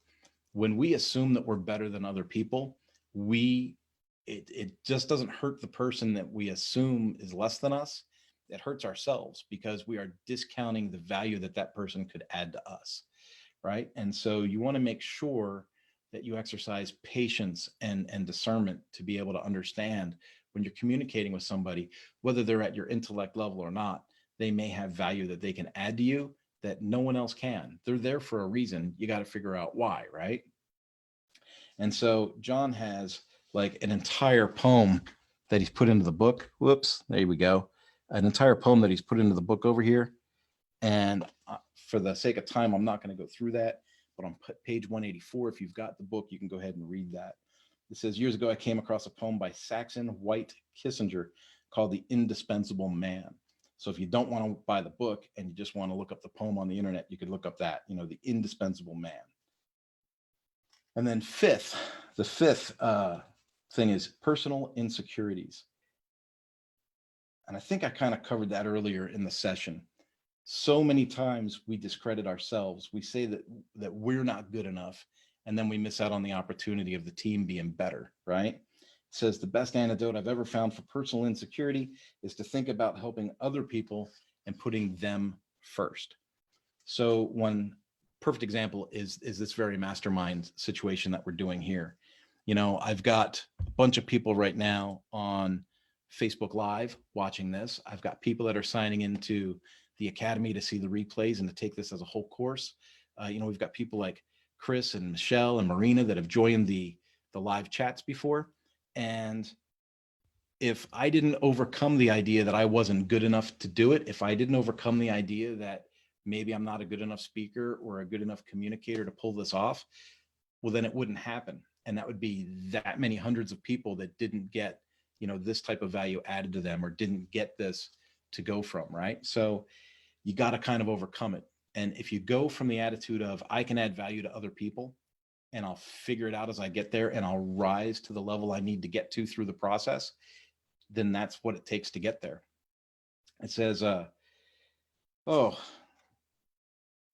Speaker 1: When we assume that we're better than other people, it just doesn't hurt the person that we assume is less than us. It hurts ourselves because we are discounting the value that that person could add to us, right? And so you want to make sure that you exercise patience and discernment to be able to understand when you're communicating with somebody, whether they're at your intellect level or not, they may have value that they can add to you that no one else can. They're there for a reason. You got to figure out why, right? And so John has like an entire poem that he's put into the book. Whoops, there we go. An entire poem that he's put into the book over here. And for the sake of time, I'm not going to go through that, but on page 184, if you've got the book, you can go ahead and read that. It says, years ago, I came across a poem by Saxon White Kissinger called The Indispensable Man. So if you don't want to buy the book and you just want to look up the poem on the internet, you could look up that, The Indispensable Man. And then the fifth thing is personal insecurities. And I think I kind of covered that earlier in the session. So many times we discredit ourselves. We say that we're not good enough, and then we miss out on the opportunity of the team being better, right? It says the best antidote I've ever found for personal insecurity is to think about helping other people and putting them first. So one perfect example is this very mastermind situation that we're doing here. I've got a bunch of people right now on Facebook Live watching this. I've got people that are signing into the Academy to see the replays and to take this as a whole course. We've got people like Chris and Michelle and Marina that have joined the live chats before. And if I didn't overcome the idea that I wasn't good enough to do it, if I didn't overcome the idea that maybe I'm not a good enough speaker or a good enough communicator to pull this off, well, then it wouldn't happen. And that would be that many hundreds of people that didn't get, this type of value added to them or didn't get this to go from, right? So you got to kind of overcome it. And if you go from the attitude of, I can add value to other people and I'll figure it out as I get there and I'll rise to the level I need to get to through the process, then that's what it takes to get there. It says,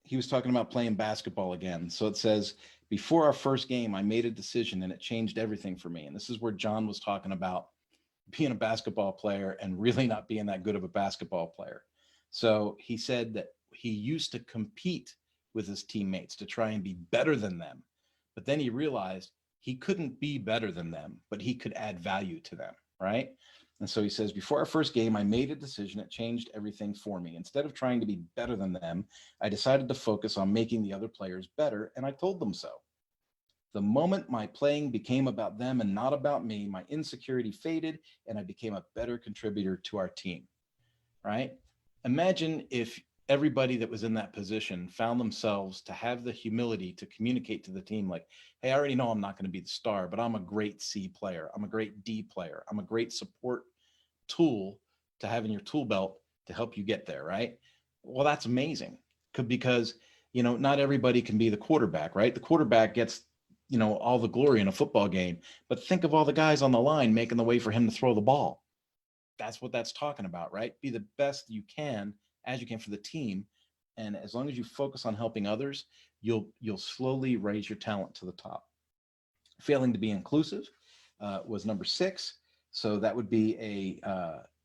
Speaker 1: he was talking about playing basketball again. So it says, before our first game, I made a decision and it changed everything for me. And this is where John was talking about being a basketball player and really not being that good of a basketball player. So he said that he used to compete with his teammates to try and be better than them. But then he realized he couldn't be better than them, but he could add value to them, right? And so he says, before our first game, I made a decision that changed everything for me. Instead of trying to be better than them, I decided to focus on making the other players better, and I told them so. The moment my playing became about them and not about me, my insecurity faded, and I became a better contributor to our team, right? Imagine if everybody that was in that position found themselves to have the humility to communicate to the team like, hey, I already know I'm not going to be the star, but I'm a great C player. I'm a great D player. I'm a great support tool to have in your tool belt to help you get there, right? Well, that's amazing because, not everybody can be the quarterback, right? The quarterback gets, all the glory in a football game, but think of all the guys on the line making the way for him to throw the ball. That's what that's talking about, right? Be the best you can as you can for the team. And as long as you focus on helping others, you'll slowly raise your talent to the top. Failing to be inclusive was number 6. So that would be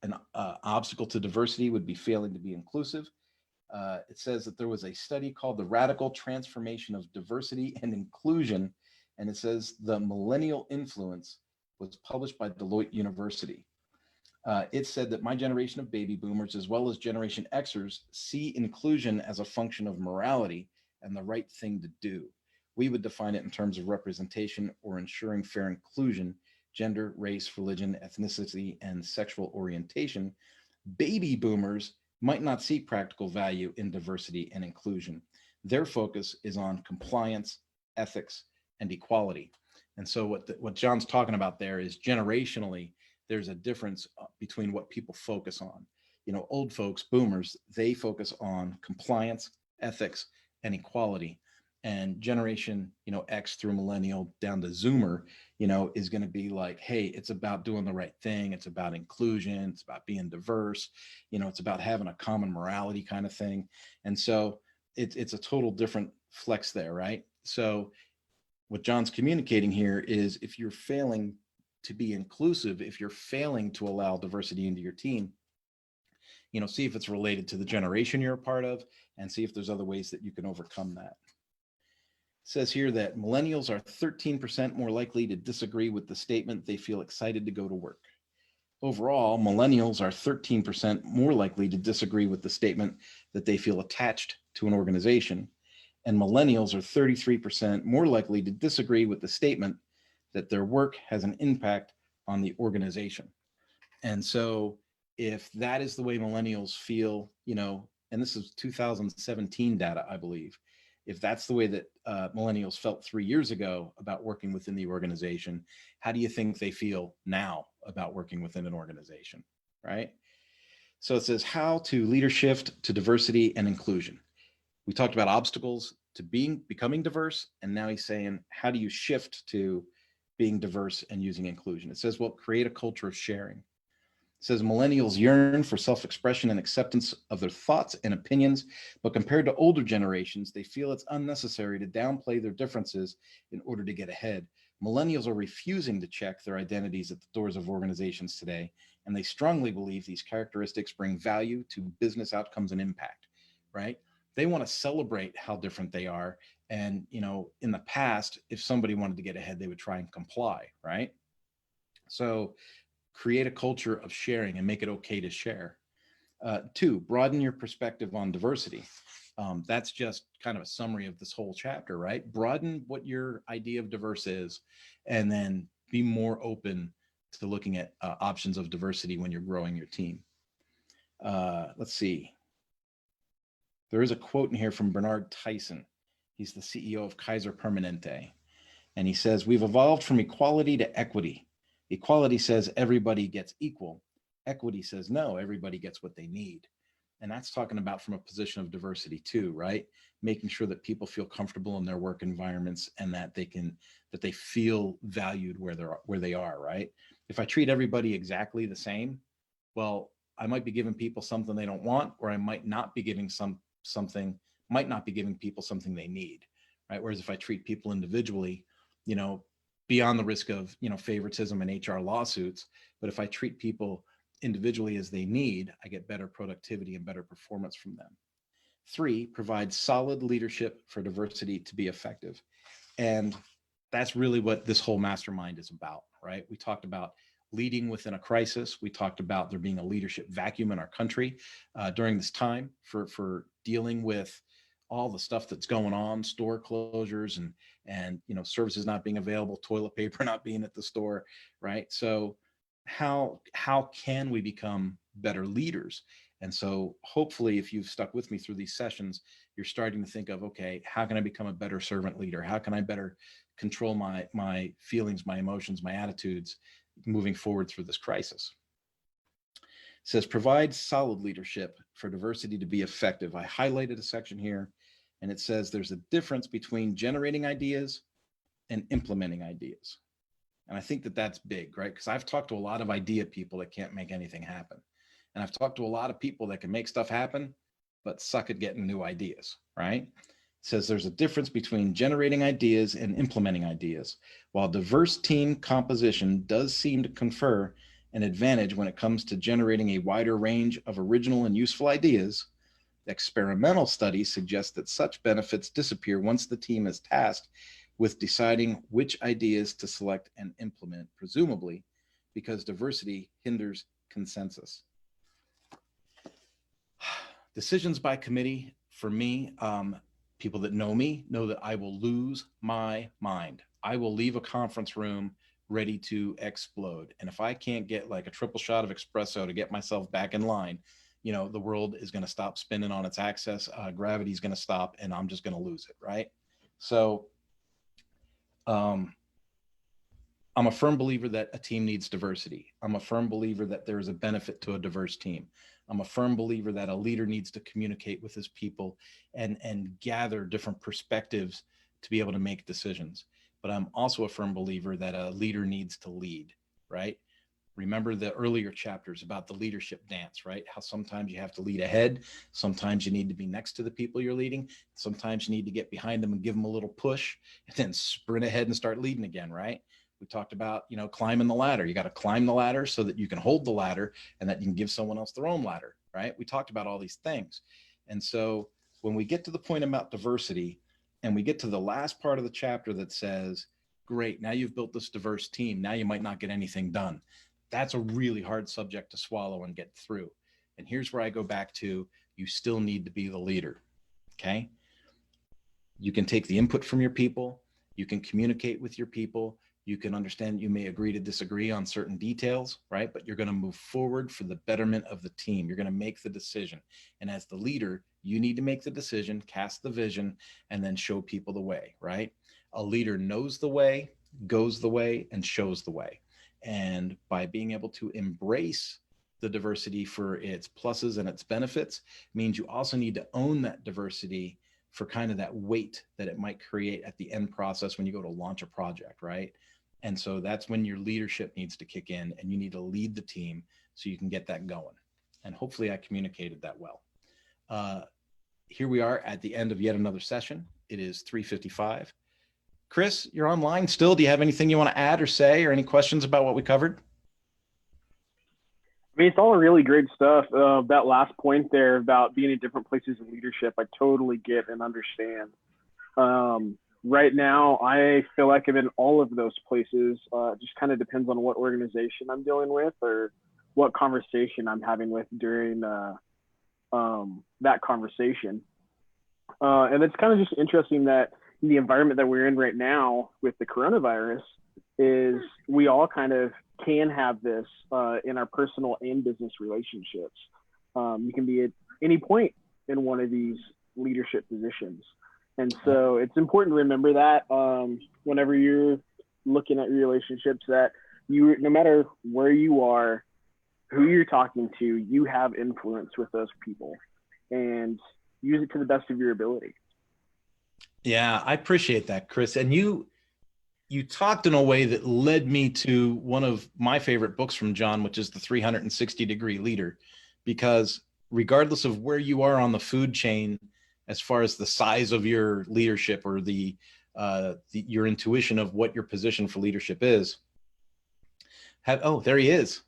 Speaker 1: an obstacle to diversity would be failing to be inclusive. It says that there was a study called The Radical Transformation of Diversity and Inclusion. And it says the millennial influence was published by Deloitte University. It said that my generation of baby boomers, as well as Generation Xers, see inclusion as a function of morality and the right thing to do. We would define it in terms of representation or ensuring fair inclusion, gender, race, religion, ethnicity, and sexual orientation. Baby boomers might not see practical value in diversity and inclusion. Their focus is on compliance, ethics, and equality. And so what John's talking about there is generationally, there's a difference between what people focus on. Old folks, boomers, they focus on compliance, ethics, and equality. And generation, X through millennial down to Zoomer, is going to be like, hey, it's about doing the right thing. It's about inclusion. It's about being diverse. It's about having a common morality kind of thing. And so it's a total different flex there, right? So what John's communicating here is if you're failing to be inclusive, if you're failing to allow diversity into your team, see if it's related to the generation you're a part of and see if there's other ways that you can overcome that. says here that millennials are 13% more likely to disagree with the statement they feel excited to go to work. Overall, millennials are 13% more likely to disagree with the statement that they feel attached to an organization. And millennials are 33% more likely to disagree with the statement that their work has an impact on the organization. And so if that is the way millennials feel, and this is 2017 data, I believe, if that's the way that millennials felt 3 years ago about working within the organization, how do you think they feel now about working within an organization, right? So it says how to leadership to diversity and inclusion. We talked about obstacles to becoming diverse, and now he's saying, how do you shift to being diverse and using inclusion? It says, well, create a culture of sharing. It says millennials yearn for self-expression and acceptance of their thoughts and opinions, but compared to older generations, they feel it's unnecessary to downplay their differences in order to get ahead. Millennials are refusing to check their identities at the doors of organizations today, and they strongly believe these characteristics bring value to business outcomes and impact, right? They want to celebrate how different they are. And, in the past, if somebody wanted to get ahead, they would try and comply, right? So create a culture of sharing and make it okay to share. 2, broaden your perspective on diversity. That's just kind of a summary of this whole chapter, right? Broaden what your idea of diverse is, and then be more open to looking at options of diversity when you're growing your team. Let's see. There is a quote in here from Bernard Tyson. He's the CEO of Kaiser Permanente. And he says, we've evolved from equality to equity. Equality says everybody gets equal. Equity says, no, everybody gets what they need. And that's talking about from a position of diversity too, right? Making sure that people feel comfortable in their work environments and that they feel valued where they are, right? If I treat everybody exactly the same, well, I might be giving people something they don't want, or I might not be giving people something they need, right? Whereas if I treat people individually, beyond the risk of, favoritism and HR lawsuits, but if I treat people individually as they need, I get better productivity and better performance from them. 3, provide solid leadership for diversity to be effective. And that's really what this whole mastermind is about, right? We talked about leading within a crisis. We talked about there being a leadership vacuum in our country during this time for dealing with all the stuff that's going on, store closures and services not being available, toilet paper not being at the store, right? So how can we become better leaders? And so hopefully if you've stuck with me through these sessions, you're starting to think of, okay, how can I become a better servant leader? How can I better control my feelings, my emotions, my attitudes moving forward through this crisis? It says, provide solid leadership for diversity to be effective. I highlighted a section here, and it says there's a difference between generating ideas and implementing ideas. And I think that that's big, right? Because I've talked to a lot of idea people that can't make anything happen. And I've talked to a lot of people that can make stuff happen, but suck at getting new ideas, right? It says there's a difference between generating ideas and implementing ideas. While diverse team composition does seem to confer an advantage when it comes to generating a wider range of original and useful ideas, experimental studies suggest that such benefits disappear once the team is tasked with deciding which ideas to select and implement, presumably because diversity hinders consensus. Decisions by committee, for me, people that know me know that I will lose my mind. I will leave a conference room ready to explode. And if I can't get like a triple shot of espresso to get myself back in line, the world is going to stop spinning on its axis. Gravity is going to stop and I'm just going to lose it, right? So I'm a firm believer that a team needs diversity. I'm a firm believer that there is a benefit to a diverse team. I'm a firm believer that a leader needs to communicate with his people and gather different perspectives to be able to make decisions. But I'm also a firm believer that a leader needs to lead, right? Remember the earlier chapters about the leadership dance, right? How sometimes you have to lead ahead. Sometimes you need to be next to the people you're leading. Sometimes you need to get behind them and give them a little push and then sprint ahead and start leading again, right? We talked about, climbing the ladder. You got to climb the ladder so that you can hold the ladder and that you can give someone else their own ladder, right? We talked about all these things. And so when we get to the point about diversity and we get to the last part of the chapter that says, great, now you've built this diverse team. Now you might not get anything done. That's a really hard subject to swallow and get through. And here's where I go back to, you still need to be the leader. Okay. You can take the input from your people. You can communicate with your people. You can understand you may agree to disagree on certain details, right? But you're going to move forward for the betterment of the team. You're going to make the decision. And as the leader, you need to make the decision, cast the vision, and then show people the way, right? A leader knows the way, goes the way, and shows the way. And by being able to embrace the diversity for its pluses and its benefits means you also need to own that diversity for kind of that weight that it might create at the end process when you go to launch a project, right? And so that's when your leadership needs to kick in, and you need to lead the team so you can get that going. And hopefully I communicated that well. Here we are at the end of yet another session. It is 3:55. Chris, you're online still. Do you have anything you want to add or say, or any questions about what we covered?
Speaker 2: I mean, it's all really great stuff. That last point there about being in different places of leadership, I totally get and understand. Right now, I feel like I'm in all of those places. It just kind of depends on what organization I'm dealing with or what conversation I'm having with during that conversation. And it's kind of just interesting that the environment that we're in right now with the coronavirus is we all kind of can have this in our personal and business relationships. You can be at any point in one of these leadership positions. And so it's important to remember that whenever you're looking at your relationships, that you, no matter where you are, who you're talking to, you have influence with those people, and use it to the best of your ability.
Speaker 1: Yeah, I appreciate that, Chris. And you talked in a way that led me to one of my favorite books from John, which is The 360-Degree Leader, because regardless of where you are on the food chain, as far as the size of your leadership or your intuition of what your position for leadership is, oh, there he is.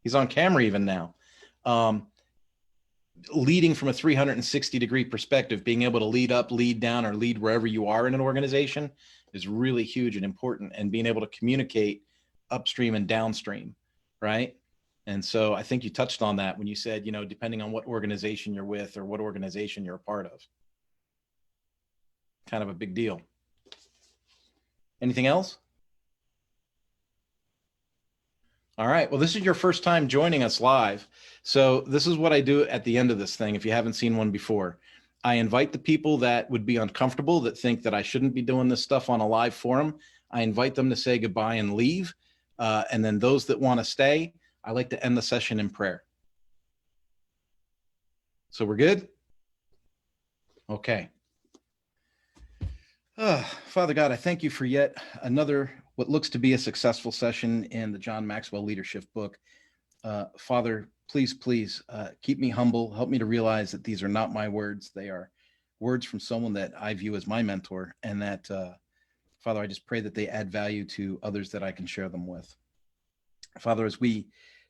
Speaker 1: He's on camera even now. Leading from a 360-degree perspective, being able to lead up, lead down, or lead wherever you are in an organization is really huge and important, and being able to communicate upstream and downstream, right? And so I think you touched on that when you said, depending on what organization you're with or what organization you're a part of. Kind of a big deal. Anything else? All right. Well, this is your first time joining us live. So this is what I do at the end of this thing. If you haven't seen one before, I invite the people that would be uncomfortable, that think that I shouldn't be doing this stuff on a live forum. I invite them to say goodbye and leave. And then those that want to stay, I like to end the session in prayer. So we're good? Okay. Father God, I thank you for yet another, what looks to be a successful session in the John Maxwell Leadership book. Father, please keep me humble. Help me to realize that these are not my words. They are words from someone that I view as my mentor, and that, Father, I just pray that they add value to others that I can share them with. Father, as we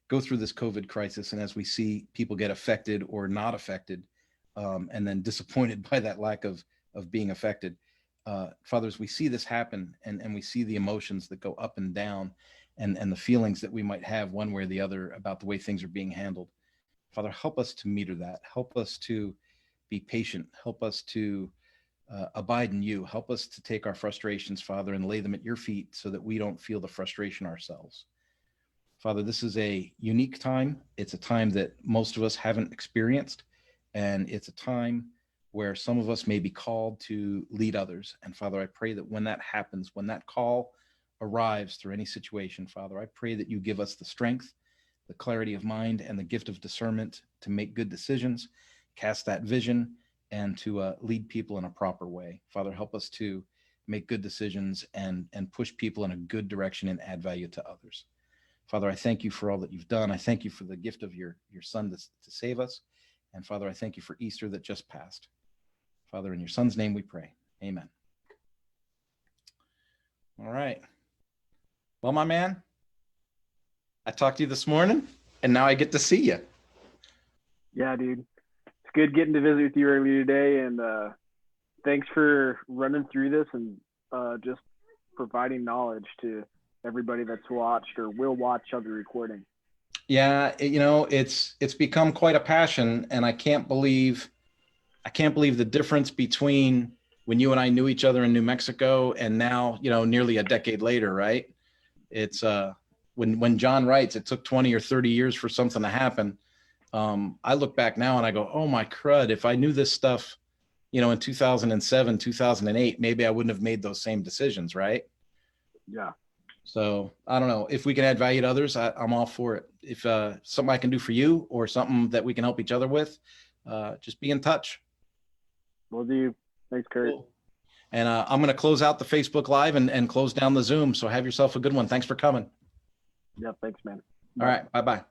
Speaker 1: go through this COVID crisis, and as we see people get affected or not affected, and then disappointed by that lack of being affected, Father, as we see this happen, and we see the emotions that go up and down, and the feelings that we might have one way or the other about the way things are being handled, Father, help us to meter that. Help us to be patient. Help us to abide in you. Help us to take our frustrations, Father, and lay them at your feet so that we don't feel the frustration ourselves. Father, this is a unique time. It's a time that most of us haven't experienced, and it's a time where some of us may be called to lead others. And Father, I pray that when that happens, when that call arrives through any situation, Father, I pray that you give us the strength, the clarity of mind, and the gift of discernment to make good decisions, cast that vision, and to lead people in a proper way. Father, help us to make good decisions and push people in a good direction and add value to others. Father, I thank you for all that you've done. I thank you for the gift of your son to save us. And Father, I thank you for Easter that just passed. Father, in your son's name we pray. Amen. All right. Well, my man, I talked to you this morning, and now I get to see you.
Speaker 2: Yeah, dude. It's good getting to visit with you earlier today, and thanks for running through this and just providing knowledge to everybody that's watched or will watch on the recording.
Speaker 1: Yeah, it's become quite a passion, and I can't believe the difference between when you and I knew each other in New Mexico and now, nearly a decade later, right? It's when John writes, it took 20 or 30 years for something to happen. I look back now and I go, oh my crud, if I knew this stuff, in 2007, 2008, maybe I wouldn't have made those same decisions, right?
Speaker 2: Yeah.
Speaker 1: So I don't know, if we can add value to others, I'm all for it. If something I can do for you or something that we can help each other with, just be in touch.
Speaker 2: Will do. Thanks, Kurt.
Speaker 1: Cool. And I'm going to close out the Facebook Live and close down the Zoom. So have yourself a good one. Thanks for coming.
Speaker 2: Yeah, thanks, man.
Speaker 1: All right. Bye-bye.